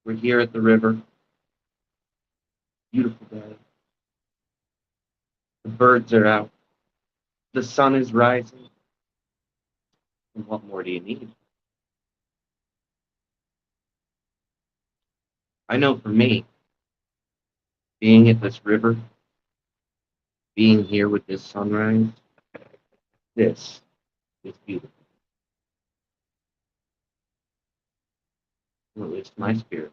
We're here at the river. Beautiful day. The birds are out. The sun is rising. And what more do you need? I know for me, being at this river, being here with this sunrise, this is beautiful. At least my spirits.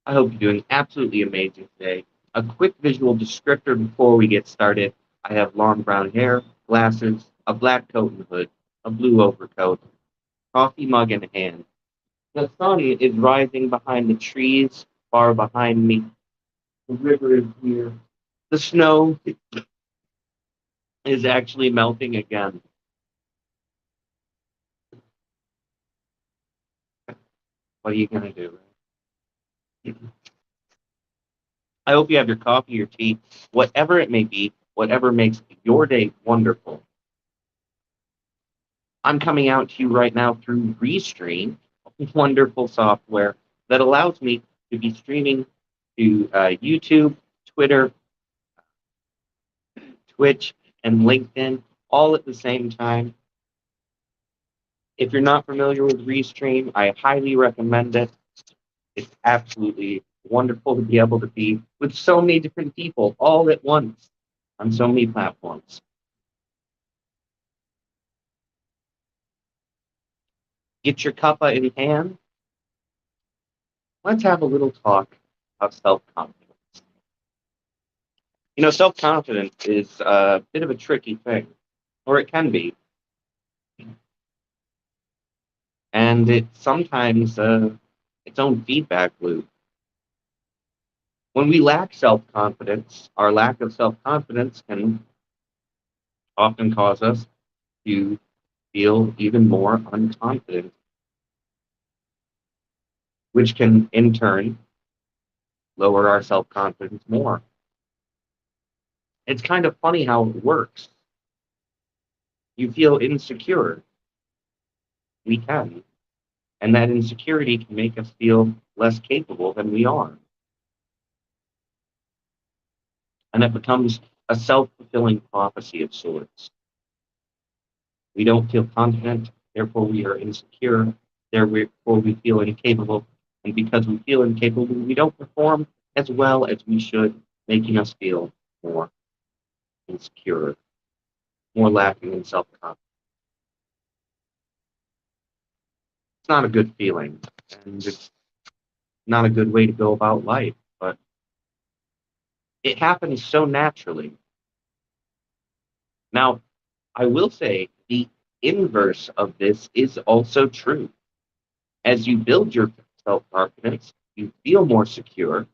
I hope you're doing absolutely amazing today. A quick visual descriptor before we get started. I have long brown hair, glasses, a black coat and hood, a blue overcoat, coffee mug in hand. The sun is rising behind the trees far behind me. The river is here. The snow is actually melting again. What are you going to do? I hope you have your coffee, your tea, whatever it may be, whatever makes your day wonderful. I'm coming out to you right now through Restream, wonderful software that allows me to be streaming to YouTube, Twitter, Twitch, and LinkedIn all at the same time. If you're not familiar with Restream, I highly recommend it. It's absolutely wonderful to be able to be with so many different people all at once on so many platforms. Get your cuppa in hand. Let's have a little talk about self-confidence. You know, self-confidence is a bit of a tricky thing, or it can be. And it's sometimes its own feedback loop. When we lack self-confidence, our lack of self-confidence can often cause us to feel even more unconfident, which can in turn lower our self-confidence more. It's kind of funny how it works. You feel insecure. We can. And that insecurity can make us feel less capable than we are. And it becomes a self-fulfilling prophecy of sorts. We don't feel confident, therefore we are insecure, therefore we feel incapable. And because we feel incapable, we don't perform as well as we should, making us feel more insecure, more lacking in self-confidence. It's not a good feeling, and it's not a good way to go about life, but it happens so naturally. Now, I will say the inverse of this is also true. As you build your self-confidence, you feel more secure,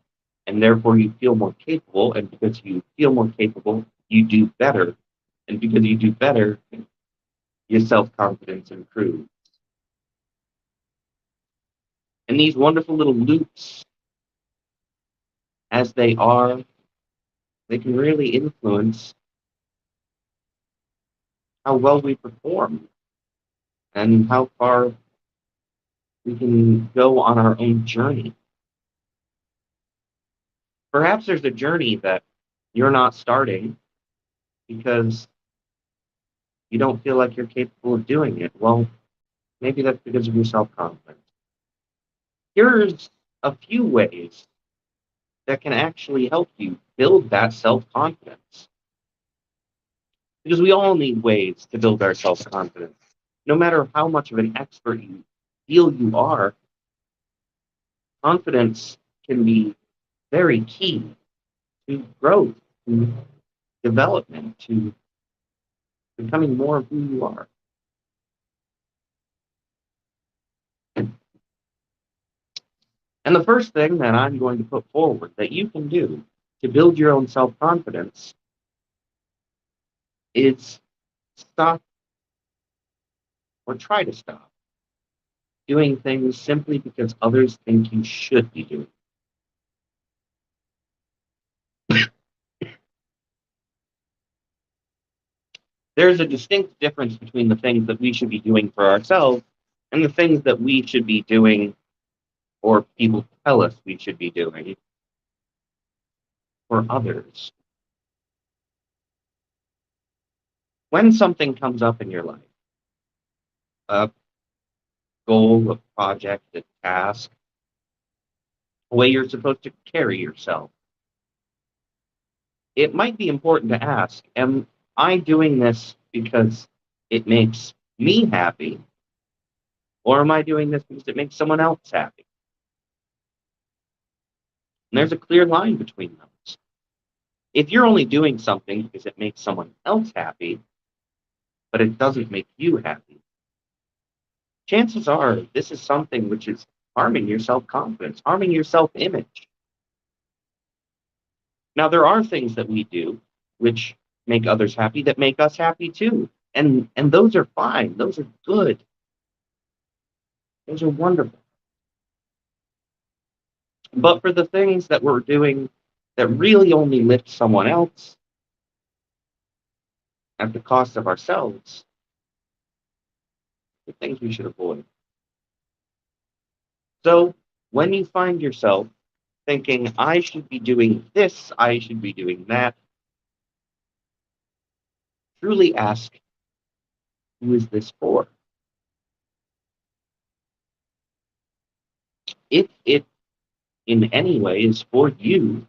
and therefore you feel more capable, and because you feel more capable, you do better. And because you do better, your self-confidence improves. And these wonderful little loops, as they are, they can really influence how well we perform and how far we can go on our own journey. Perhaps there's a journey that you're not starting because you don't feel like you're capable of doing it. Well, maybe that's because of your self-confidence. Here's a few ways that can actually help you build that self-confidence. Because we all need ways to build our self-confidence. No matter how much of an expert you feel you are, confidence can be very key to growth, to development, to becoming more of who you are. And the first thing that I'm going to put forward that you can do to build your own self-confidence is stop or try to stop doing things simply because others think you should be doing. There's a distinct difference between the things that we should be doing for ourselves and the things that we should be doing or people tell us we should be doing for others. When something comes up in your life, a goal, a project, a task, a way you're supposed to carry yourself, it might be important to ask, am I doing this because it makes me happy, or am I doing this because it makes someone else happy? And there's a clear line between those. If you're only doing something because it makes someone else happy, but it doesn't make you happy, chances are this is something which is harming your self-confidence, harming your self-image. Now, there are things that we do which make others happy that make us happy too. And those are fine. Those are good. Those are wonderful. But for the things that we're doing that really only lift someone else at the cost of ourselves, the things we should avoid. So when you find yourself thinking, I should be doing this, I should be doing that, truly ask, who is this for? If it in any way is for you,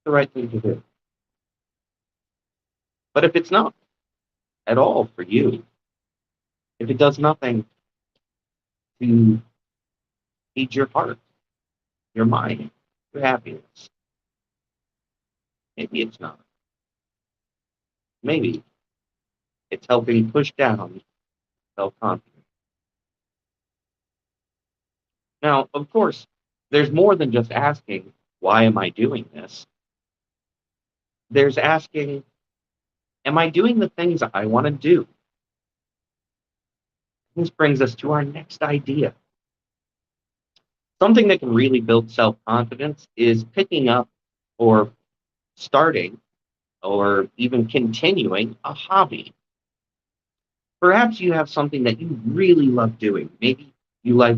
the right thing to do. But if it's not at all for you, if it does nothing to feed your heart, your mind, your happiness, maybe it's not. Maybe it's helping push down self-confidence. Now, of course, there's more than just asking, why am I doing this? There's asking, am I doing the things I want to do? This brings us to our next idea. Something that can really build self-confidence is picking up or starting or even continuing a hobby. Perhaps you have something that you really love doing. Maybe you like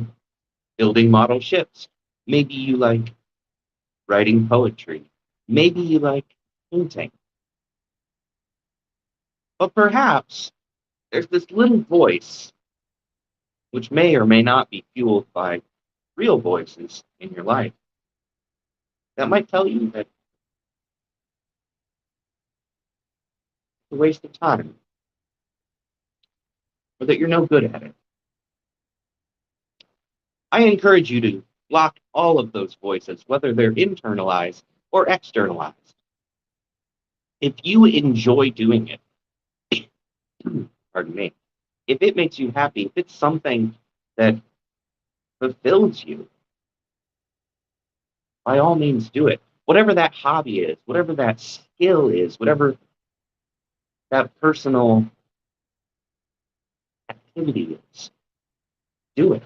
building model ships. Maybe you like writing poetry. Maybe you like painting. But perhaps there's this little voice, which may or may not be fueled by real voices in your life, that might tell you that it's a waste of time or that you're no good at it. I encourage you to block all of those voices, whether they're internalized or externalized. If you enjoy doing it, pardon me, if it makes you happy, if it's something that fulfills you, by all means do it. Whatever that hobby is, whatever that skill is, whatever that personal activity is, do it.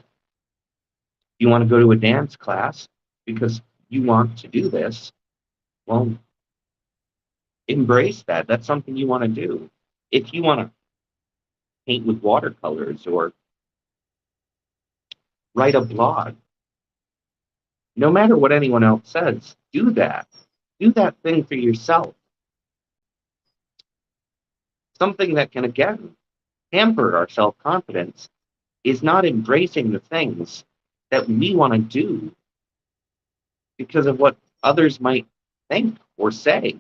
You want to go to a dance class because you want to do this, well, embrace that. That's something you want to do. If you want to paint with watercolors or write a blog, no matter what anyone else says, do that. Do that thing for yourself. Something that can, again, hamper our self-confidence is not embracing the things that we want to do because of what others might think or say.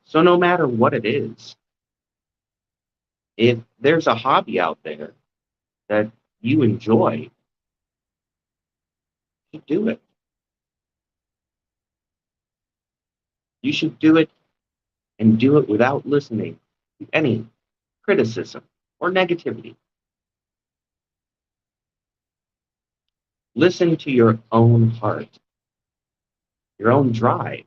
So no matter what it is, if there's a hobby out there that you enjoy, you do it. You should do it and do it without listening to any criticism or negativity. Listen to your own heart, your own drive.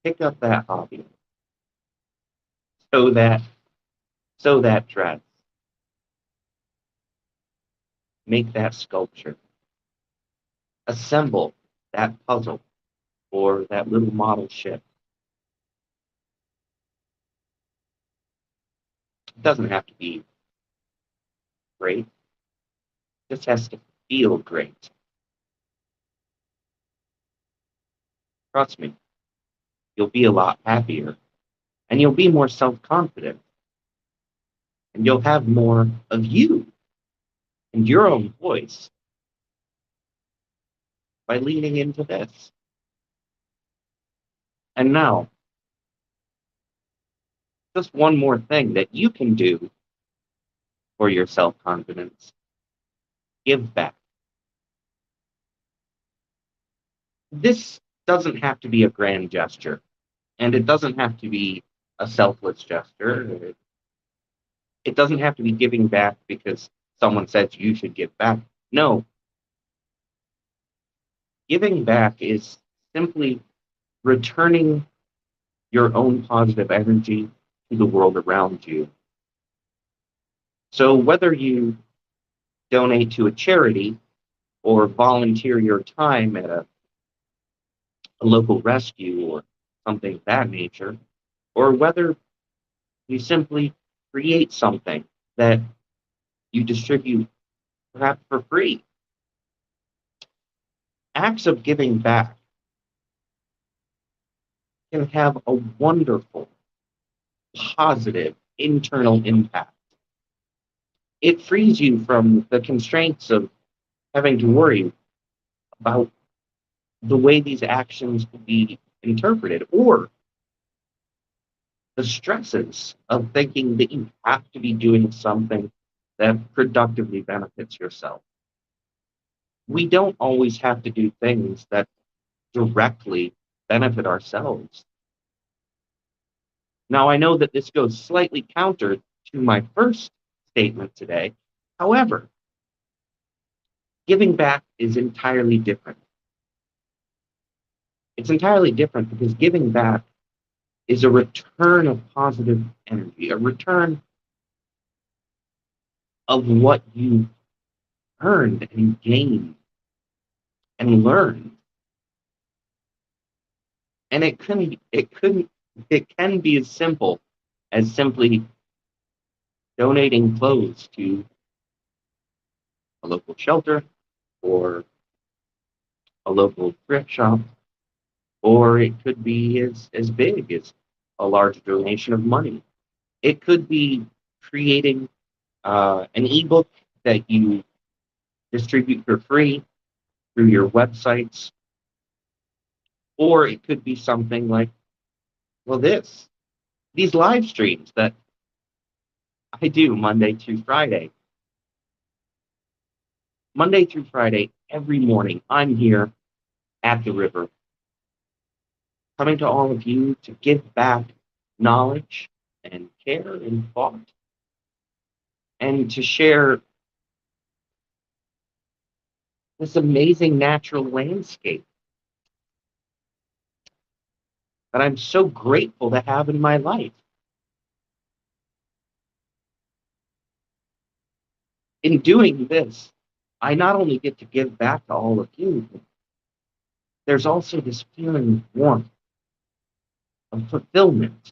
Pick up that hobby. Sew that dress. Make that sculpture. Assemble that puzzle or that little model ship. It doesn't have to be great. It just has to feel great. Trust me, you'll be a lot happier and you'll be more self confident and you'll have more of you and your own voice by leaning into this. And now, just one more thing that you can do for your self confidence: give back. This doesn't have to be a grand gesture, and it doesn't have to be a selfless gesture. It doesn't have to be giving back because someone says you should give back. No, giving back is simply returning your own positive energy to the world around you. So whether you donate to a charity or volunteer your time at a local rescue or something of that nature, or whether you simply create something that you distribute perhaps for free, acts of giving back can have a wonderful, positive internal impact. It frees you from the constraints of having to worry about the way these actions will be interpreted or the stresses of thinking that you have to be doing something that productively benefits yourself. We don't always have to do things that directly benefit ourselves. Now, I know that this goes slightly counter to my first statement today. However, giving back is entirely different. It's entirely different because giving back is a return of positive energy, a return of what you earned and gained and learned. And it can be as simple as simply donating clothes to a local shelter or a local thrift shop, or it could be as big as a large donation of money. It could be creating an ebook that you distribute for free through your websites, or it could be something like, well, these live streams that I do Monday through Friday. Monday through Friday, every morning, I'm here at the river, coming to all of you to give back knowledge and care and thought, and to share this amazing natural landscape that I'm so grateful to have in my life. In doing this, I not only get to give back to all of you, but there's also this feeling of warmth, of fulfillment,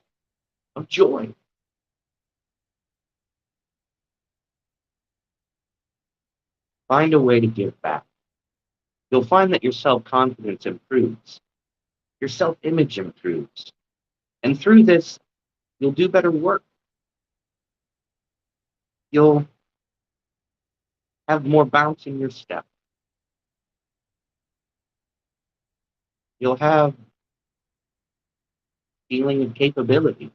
of joy. Find a way to give back. You'll find that your self-confidence improves, your self-image improves, and through this, you'll do better work. You'll have more bounce in your step. You'll have feeling of capability.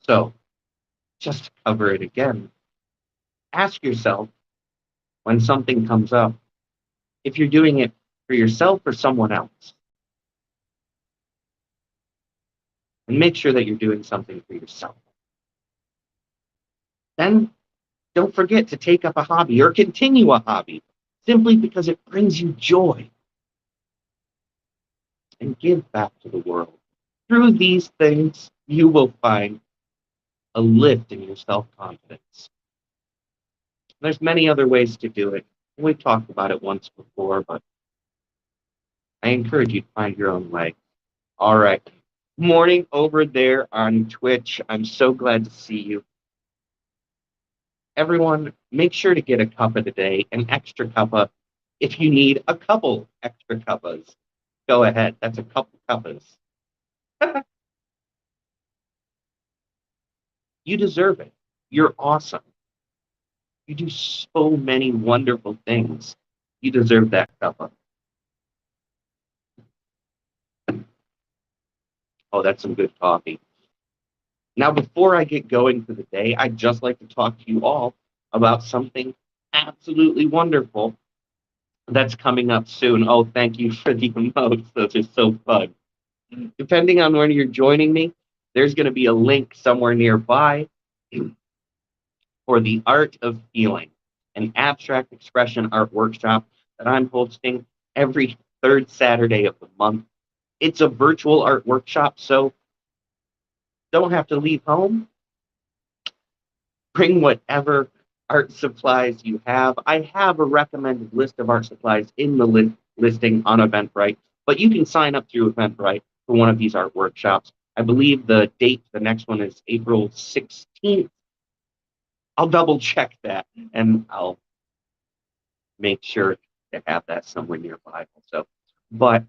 So, just to cover it again, ask yourself when something comes up if you're doing it for yourself or someone else. And make sure that you're doing something for yourself. Then don't forget to take up a hobby or continue a hobby simply because it brings you joy. And give back to the world. Through these things, you will find a lift in your self-confidence. There's many other ways to do it. We've talked about it once before, but I encourage you to find your own way. All right. Morning over there on Twitch. I'm so glad to see you. Everyone, make sure to get a cuppa today, an extra cuppa. If you need a couple extra cuppas, go ahead. That's a couple cuppas. You deserve it. You're awesome. You do so many wonderful things. You deserve that cuppa. Oh, that's some good coffee. Now, before I get going for the day, I'd just like to talk to you all about something absolutely wonderful that's coming up soon. Oh, thank you for the emotes. Those are so fun. Depending on when you're joining me, there's going to be a link somewhere nearby for the Art of Feeling, an abstract expression art workshop that I'm hosting every third Saturday of the month. It's a virtual art workshop, so don't have to leave home. Bring whatever art supplies you have. I have a recommended list of art supplies in the listing on Eventbrite, but you can sign up through Eventbrite for one of these art workshops. I believe the date for the next one is April 16th. I'll double check that and I'll make sure to have that somewhere nearby also. But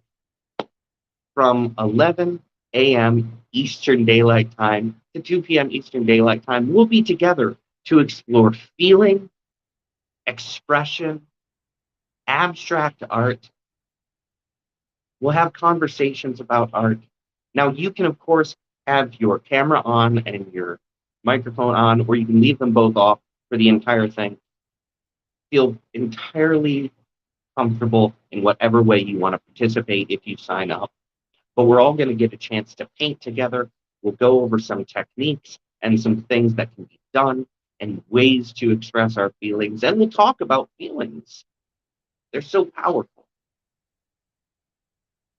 from 11 a.m. Eastern Daylight Time to 2 p.m. Eastern Daylight Time, we'll be together to explore feeling, expression, abstract art. We'll have conversations about art. Now, you can, of course, have your camera on and your microphone on, or you can leave them both off for the entire thing. Feel entirely comfortable in whatever way you want to participate if you sign up. But we're all going to get a chance to paint together. We'll go over some techniques and some things that can be done and ways to express our feelings. And we'll talk about feelings. They're so powerful.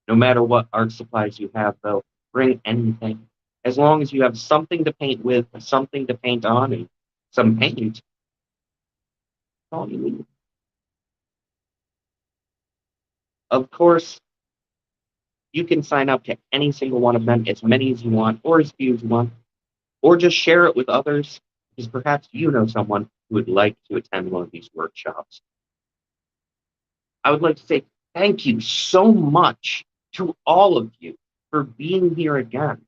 No matter what art supplies you have, though, bring anything. As long as you have something to paint with, something to paint on, and some paint, that's all you need. Of course, you can sign up to any single one of them, as many as you want, or as few as you want, or just share it with others, because perhaps you know someone who would like to attend one of these workshops. I would like to say thank you so much to all of you for being here again,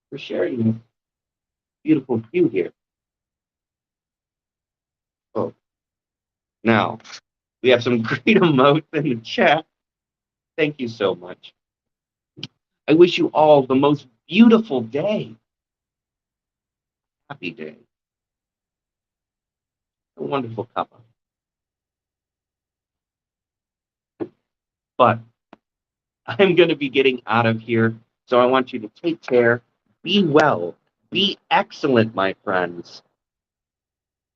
for sharing this beautiful view here. Oh, now we have some great emotes in the chat. Thank you so much. I wish you all the most beautiful day. Happy day. A wonderful couple. But I'm going to be getting out of here. So I want you to take care, be well, be excellent, my friends.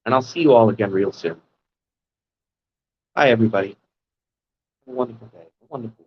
And I'll see you all again real soon. Bye, everybody. Have a wonderful day. A wonderful